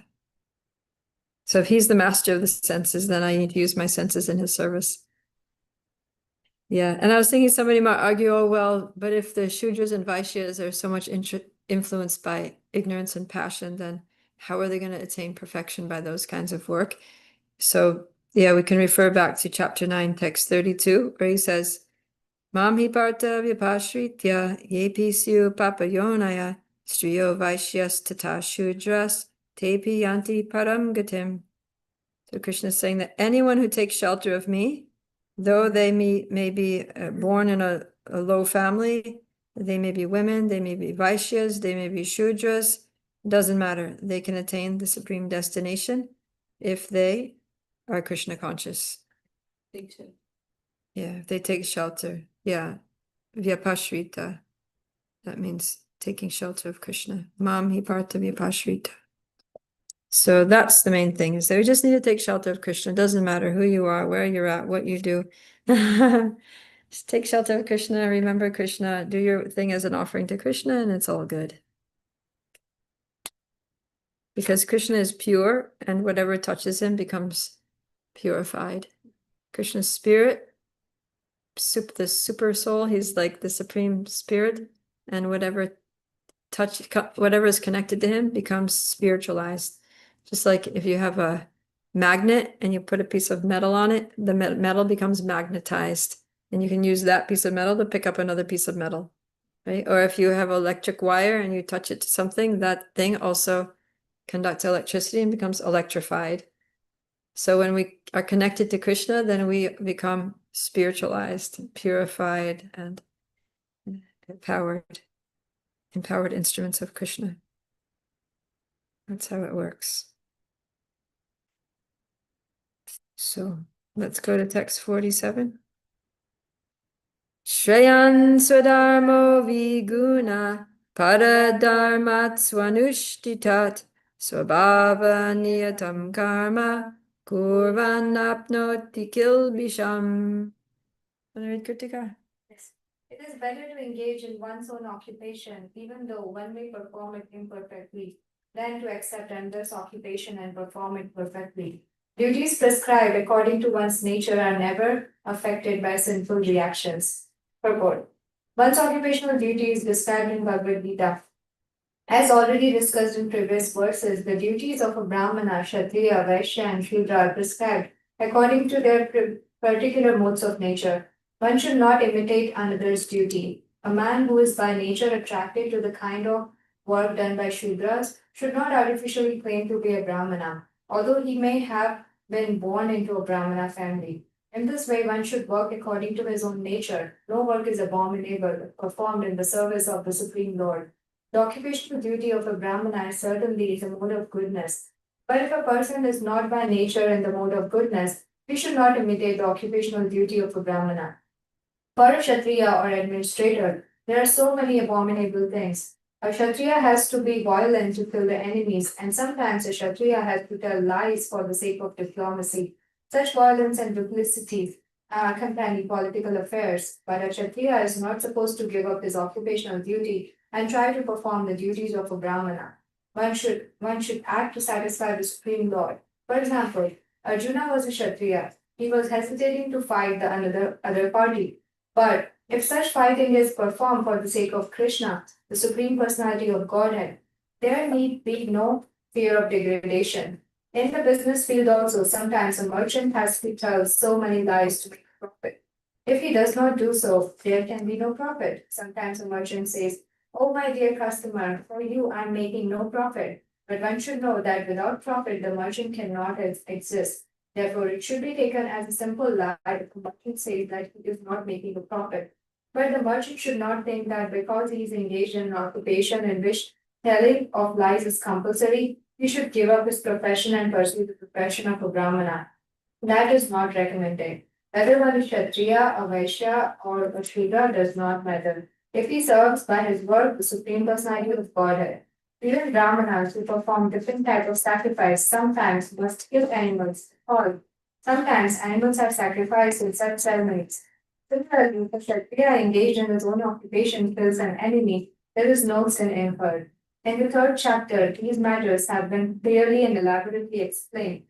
So if he's the master of the senses, then I need to use my senses in his service. Yeah. And I was thinking somebody might argue, oh, well, but if the Shudras and Vaishyas are so much influenced by ignorance and passion, then how are they going to attain perfection by those kinds of work? So yeah, we can refer back to chapter 9, text 32, where he says, Mam hi parta vipashritya yepi syu papayonaya striyo vaishyas tata shudras tepi yanti param gatim. So Krishna is saying that anyone who takes shelter of me, though they may be born in a low family, they may be women, they may be Vaishyas, they may be Shudras, doesn't matter. They can attain the supreme destination if they are Krishna conscious. Yeah, if they take shelter. Yeah, Vyapashrita. That means taking shelter of Krishna. Mam hi parta vyapashrita. So that's the main thing, is that we just need to take shelter of Krishna. It doesn't matter who you are, where you're at, what you do. Just take shelter of Krishna, remember Krishna, do your thing as an offering to Krishna, and it's all good. Because Krishna is pure, and whatever touches him becomes purified. Krishna's spirit, the super soul, he's like the supreme spirit, and whatever is connected to him becomes spiritualized. Just like if you have a magnet and you put a piece of metal on it, the metal becomes magnetized, and you can use that piece of metal to pick up another piece of metal, right? Or if you have electric wire and you touch it to something, that thing also conducts electricity and becomes electrified. So when we are connected to Krishna, then we become spiritualized, purified, and empowered instruments of Krishna. That's how it works. So let's go to text 47. Shreyan swadharmo viguna paradharmat swanushtitat swabhava niyatam karma kurvan apnoti kilbisham. Want to read Kritika? Yes. It is better to engage in one's own occupation, even though one may perform it imperfectly, than to accept another's occupation and perform it perfectly. Duties prescribed according to one's nature are never affected by sinful reactions. Purport. One's occupational duty is described in Bhagavad Gita. As already discussed in previous verses, the duties of a Brahmana, Kshatriya, Vaishya, and Shudra are prescribed according to their particular modes of nature. One should not imitate another's duty. A man who is by nature attracted to the kind of work done by Shudras should not artificially claim to be a Brahmana, although he may have been born into a Brahmana family. In this way, one should work according to his own nature. No work is abominable performed in the service of the Supreme Lord. The occupational duty of a Brahmana certainly is a mode of goodness. But if a person is not by nature in the mode of goodness, we should not imitate the occupational duty of a Brahmana. For a Kshatriya or administrator, there are so many abominable things. A Kshatriya has to be violent to kill the enemies, and sometimes a Kshatriya has to tell lies for the sake of diplomacy. Such violence and duplicity accompany political affairs, but a Kshatriya is not supposed to give up his occupational duty and try to perform the duties of a Brahmana. One should act to satisfy the Supreme Lord. For example, Arjuna was a Kshatriya. He was hesitating to fight the other party. But if such fighting is performed for the sake of Krishna, the Supreme Personality of Godhead, there need be no fear of degradation. In the business field also, sometimes a merchant has to tell so many lies to make profit. If he does not do so, there can be no profit. Sometimes a merchant says, "Oh, my dear customer, for you I'm making no profit." But one should know that without profit, the merchant cannot exist. Therefore, it should be taken as a simple lie if the merchant says that he is not making a profit. But the merchant should not think that because he is engaged in an occupation in which telling of lies is compulsory, he should give up his profession and pursue the profession of a Brahmana. That is not recommended. Whether one is Kshatriya, a Vaishya, or a Shudra does not matter. If he serves by his work the Supreme Personality of Godhead. Even Brahmanas who perform different types of sacrifice sometimes must kill animals. Or sometimes animals are sacrificed in such ceremonies. Similarly, if a Kshatriya engaged in his own occupation kills an enemy, there is no sin incurred. In the third chapter, these matters have been clearly and elaborately explained.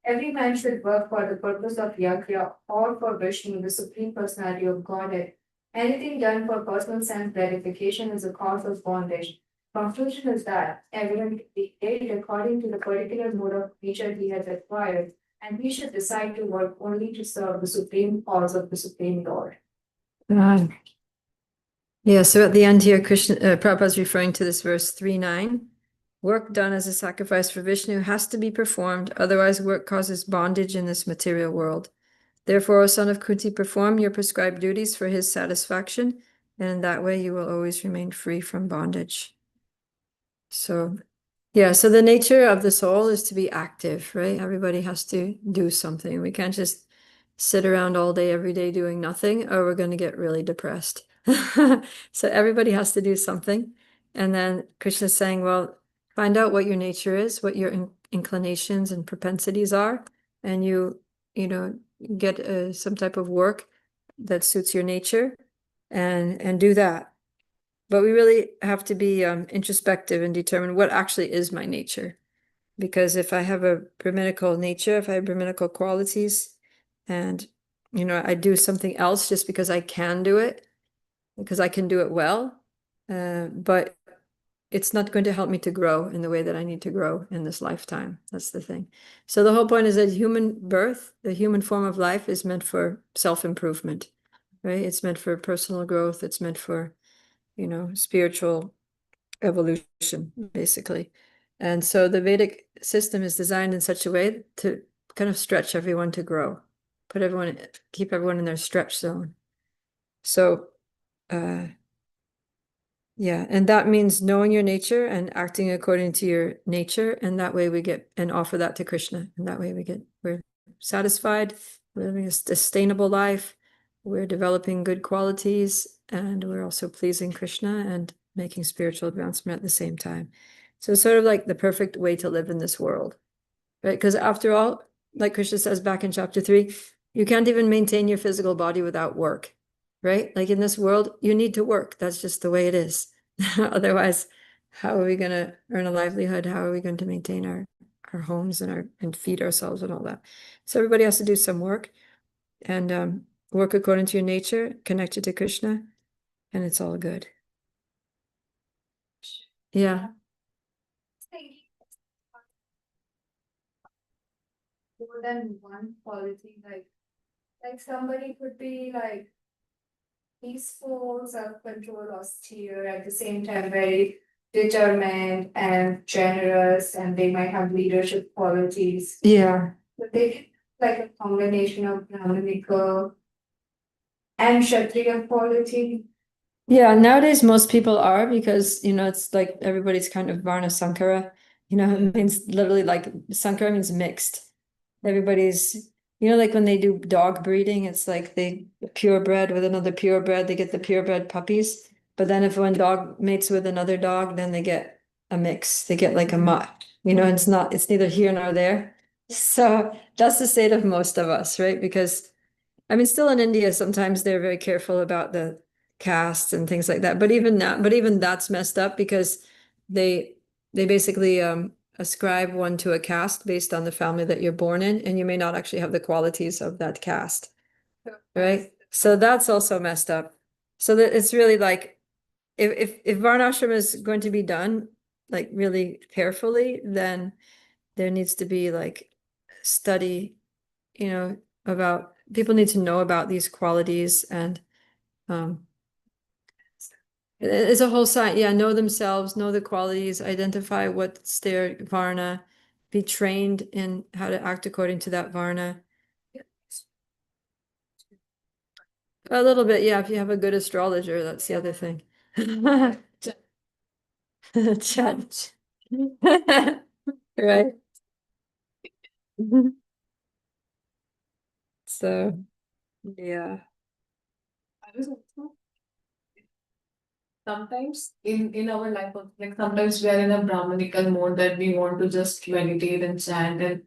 Every man should work for the purpose of Yajna or for Vishnu, the Supreme Personality of Godhead. Anything done for personal sense gratification is a cause of bondage. Conclusion is that everyone can be engaged according to the particular mode of nature he has acquired, and we should decide to work only to serve the supreme cause of the Supreme Lord. Yeah, so at the end here, Prabhupada is referring to this verse 3:9. Work done as a sacrifice for Vishnu has to be performed, otherwise work causes bondage in this material world. Therefore, O son of Kunti, perform your prescribed duties for his satisfaction, and in that way you will always remain free from bondage. So, yeah, so the nature of the soul is to be active, right? Everybody has to do something. We can't just sit around all day, every day doing nothing, or we're going to get really depressed. So everybody has to do something. And then Krishna is saying, well, find out what your nature is, what your inclinations and propensities are, and you know, get some type of work that suits your nature and do that. But we really have to be introspective and determine what actually is my nature. Because if I have a Brahminical nature, if I have Brahminical qualities, and you know, I do something else just because I can do it, because I can do it well, but it's not going to help me to grow in the way that I need to grow in this lifetime. That's the thing. So the whole point is that human birth, the human form of life, is meant for self-improvement, right? It's meant for personal growth. It's meant for, you know, spiritual evolution, basically. And so the Vedic system is designed in such a way to kind of stretch everyone to grow, keep everyone in their stretch zone. So, yeah, and that means knowing your nature and acting according to your nature, and that way we get and offer that to Krishna, and that way we're satisfied, we're living a sustainable life, we're developing good qualities, and we're also pleasing Krishna and making spiritual advancement at the same time. So it's sort of like the perfect way to live in this world, right? Because after all, like Krishna says back in chapter 3, you can't even maintain your physical body without work, right? Like in this world, you need to work. That's just the way it is. Otherwise, how are we going to earn a livelihood? How are we going to maintain our homes and feed ourselves and all that? So everybody has to do some work and work according to your nature, connected to Krishna. and it's all good. Yeah. More than one quality, like somebody could be like peaceful, self-control, austere, at the same time very determined and generous, and they might have leadership qualities. Yeah. But they like a combination of Brahminical and Kshatriya quality. Yeah, nowadays most people are because it's like everybody's kind of Varna Sankara. It means literally like Sankara means mixed. Everybody's like when they do dog breeding, it's like they purebred with another purebred, they get the purebred puppies. But then if one dog mates with another dog, then they get a mix. They get like a mutt. It's neither here nor there. So that's the state of most of us, right? Because I mean, still in India, sometimes they're very careful about the castes and things like that. But even that's messed up because they basically ascribe one to a caste based on the family that you're born in, and you may not actually have the qualities of that caste, right? So that's also messed up. So that it's really like if Varnashram is going to be done like really carefully, then there needs to be like study, about people need to know about these qualities and um it's a whole side. Yeah, know themselves, know the qualities, identify what's their Varna, be trained in how to act according to that Varna. A little bit, yeah, if you have a good astrologer, that's the other thing. Chat. Right. So, yeah. Sometimes in our life, like sometimes we are in a Brahminical mode that we want to just meditate and chant and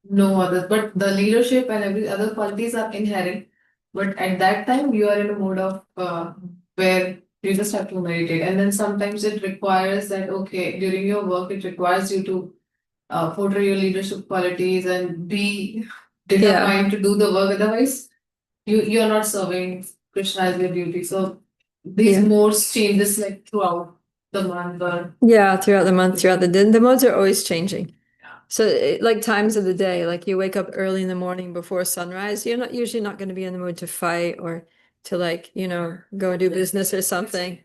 no other, but the leadership and every other qualities are inherent. But at that time, you are in a mode of where you just have to meditate, and then sometimes it requires that okay, during your work, it requires you to portray your leadership qualities and be determined to do the work. Otherwise, you are not serving Krishna as your duty. So these Yeah. modes changes like throughout the month or Yeah, throughout the month, throughout the modes are always changing. So like times of the day, like you wake up early in the morning before sunrise, you're not usually not going to be in the mood to fight or to like, go do business or something.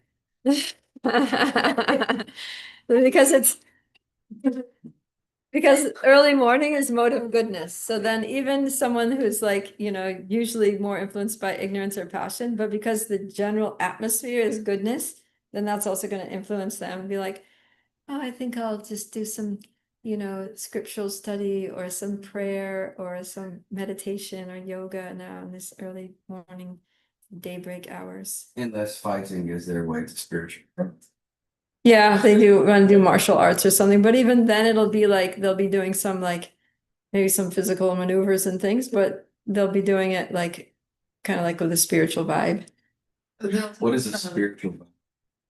Because early morning is mode of goodness. So then even someone who's like, usually more influenced by ignorance or passion, but because the general atmosphere is goodness, then that's also going to influence them and be like, oh, I think I'll just do some, scriptural study or some prayer or some meditation or yoga now in this early morning daybreak hours. And less fighting is their way to spiritual growth. Yeah, they do want to do martial arts or something, but even then it'll be like they'll be doing some like maybe some physical maneuvers and things, but they'll be doing it like kind of like with a spiritual vibe. What is a spiritual?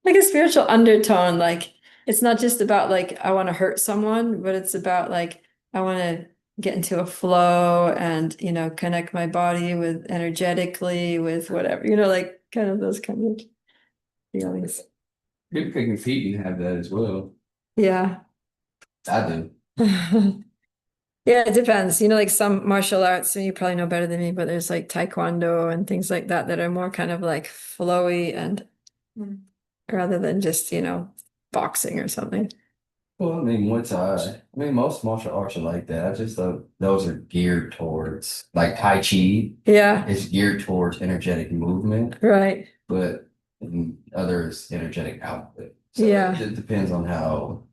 Like a spiritual undertone, like it's not just about like I want to hurt someone, but it's about like I want to get into a flow and connect my body with energetically with whatever, like kind of those kind of feelings. People can compete and have that as well. Yeah. I do. Yeah, it depends. Like some martial arts, and you probably know better than me, but there's like taekwondo and things like that are more kind of like flowy and rather than just, boxing or something. Well, I mean, most martial arts are like that. I just thought those are geared towards, like Tai Chi Yeah, is geared towards energetic movement, right. but others energetic output. So Yeah. it depends on how,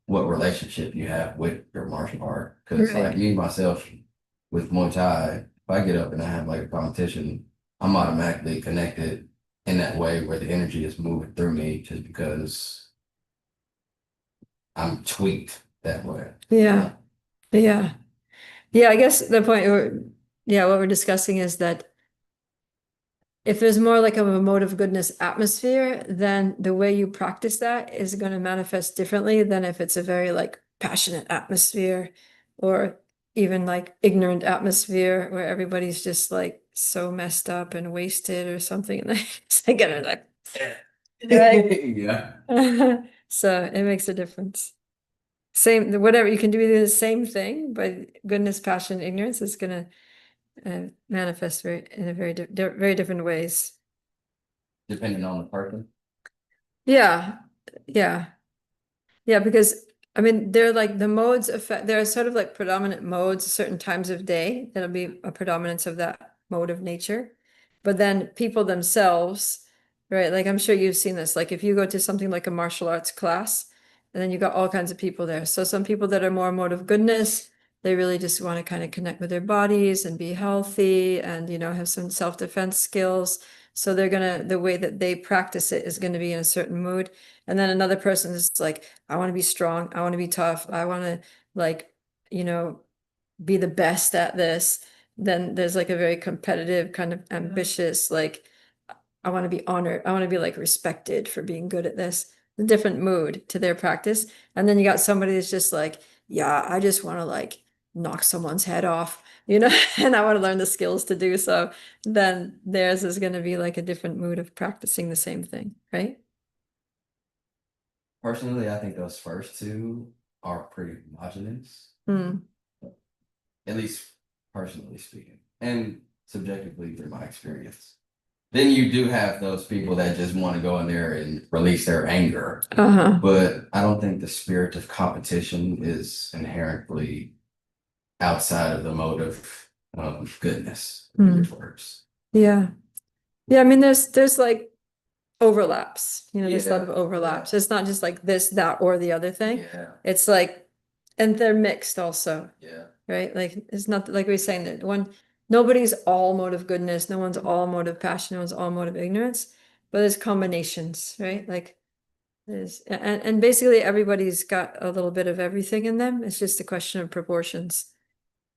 what relationship you have with your martial art. Because Right. like me, myself, with Muay Thai, if I get up and I have like a competition, I'm automatically connected in that way where the energy is moving through me just because I'm tweaked that way. Yeah. Yeah. Yeah, I guess the point what we're discussing is that if there's more like of a mode of goodness atmosphere, then the way you practice that is going to manifest differently than if it's a very like passionate atmosphere or even like ignorant atmosphere where everybody's just like so messed up and wasted or something, and then it's like, gonna like, right? Yeah. So it makes a difference. Same, whatever, you can do the same thing, but goodness, passion, ignorance is gonna manifest in a very different ways. Depending on the person. Yeah, yeah. Yeah, because I mean, they're like the modes affect, there are sort of like predominant modes, certain times of day, that'll be a predominance of that mode of nature. But then people themselves, right? Like I'm sure you've seen this, like if you go to something like a martial arts class, and then you got all kinds of people there. So some people that are more mode of goodness, they really just want to kind of connect with their bodies and be healthy and, you know, have some self-defense skills. So they're gonna, the way that they practice it is gonna be in a certain mood. And then another person is like, I want to be strong. I want to be tough. I want to like, you know, be the best at this. Then there's like a very competitive, kind of ambitious, like, I want to be honored. I want to be like respected for being good at this. A different mood to their practice. And then you got somebody that's just like, yeah, I just want to like knock someone's head off, you know, and I want to learn the skills to do so. Then theirs is going to be like a different mood of practicing the same thing, right? Personally, I think those first two are pretty homogenous, Hmm. at least personally speaking, and subjectively through my experience. Then you do have those people that just want to go in there and release their anger. Uh-huh. But I don't think the spirit of competition is inherently outside of the mode of goodness, in your words. Yeah. Yeah, I mean there's like overlaps, you know, there's a lot of Yeah, overlaps. It's not just like this, that, or the other thing. Yeah, It's like, and they're mixed also, yeah. right? Like it's not like we were saying that nobody's all mode of goodness, no one's all mode of passion, no one's all mode of ignorance, but there's combinations, right? Like there's and basically everybody's got a little bit of everything in them. It's just a question of proportions.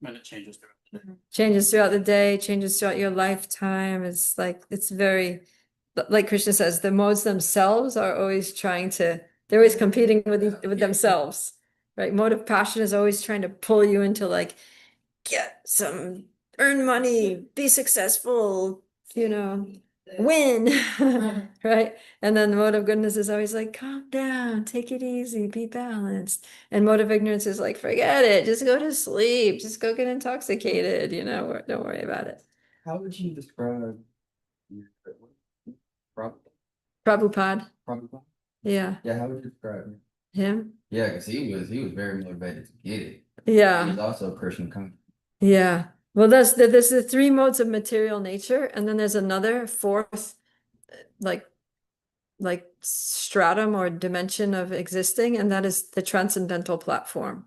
And it changes throughout the day. Changes throughout the day, changes throughout your lifetime. It's like, it's very, like Krishna says, the modes themselves are always trying to, they're always competing with themselves, right? Mode of passion is always trying to pull you into like, earn money, be successful, you know, win, right? And then the mode of goodness is always like, calm down, take it easy, be balanced. And mode of ignorance is like, forget it, just go to sleep, just go get intoxicated, you know, don't worry about it. How would you describe Prabhupada, Prabhupada? yeah, Yeah, how would you describe him? him, Yeah, because he was very motivated to get it. yeah. He was also a Christian conscious. Yeah, well, there's the three modes of material nature, and then there's another fourth, like stratum or dimension of existing, and that is the transcendental platform.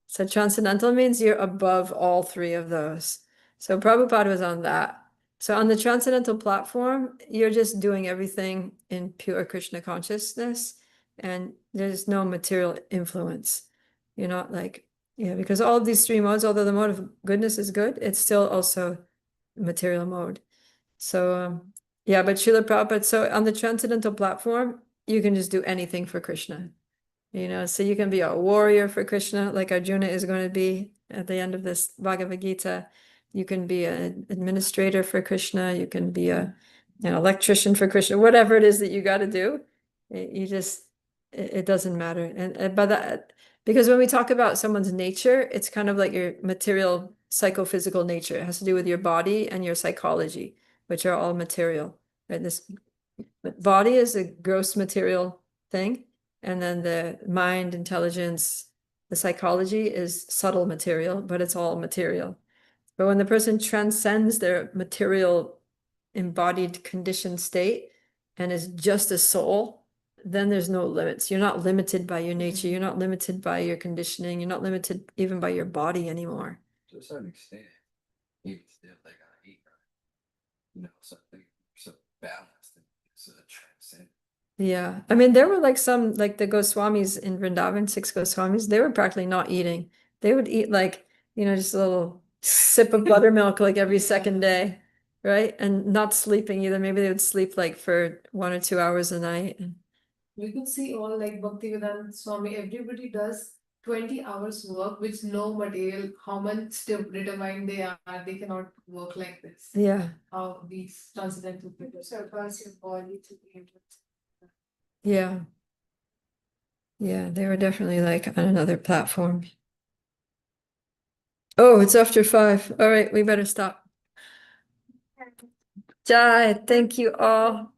So transcendental means you're above all three of those. So Prabhupada was on that. So on the transcendental platform, you're just doing everything in pure Krishna consciousness, and there's no material influence. You're not like, yeah, because all of these three modes, although the mode of goodness is good, it's still also material mode. So yeah, but Srila Prabhupada, so on the transcendental platform, you can just do anything for Krishna. You know, so you can be a warrior for Krishna, like Arjuna is going to be at the end of this Bhagavad Gita. You can be an administrator for Krishna. You can be an electrician for Krishna, whatever it is that you got to do. You just, it doesn't matter. And by that, because when we talk about someone's nature, it's kind of like your material psychophysical nature. It has to do with your body and your psychology, which are all material, right? This body is a gross material thing. And then the mind, intelligence, the psychology is subtle material, but it's all material. But when the person transcends their material embodied conditioned state and is just a soul, then there's no limits. You're not limited by your nature. You're not limited by your conditioning. You're not limited even by your body anymore. To a certain extent, even still they gotta eat, right? You know, something so balanced and it's a transcend. Yeah, I mean, there were like some, like the Goswamis in Vrindavan, 6 Goswamis, they were practically not eating. They would eat like, you know, just a little sip of buttermilk like every second day, right? And not sleeping either. Maybe they would sleep like for 1 or 2 hours a night. We could see all like Bhaktivedanta Swami, everybody does 20 hours work with no material, how much determined they are, they cannot work like this. Yeah, How these transcendental people. Surpass your body to be able to. yeah. Yeah, they were definitely like on another platform. Oh, it's after 5. All right, we better stop. Jai, thank you all.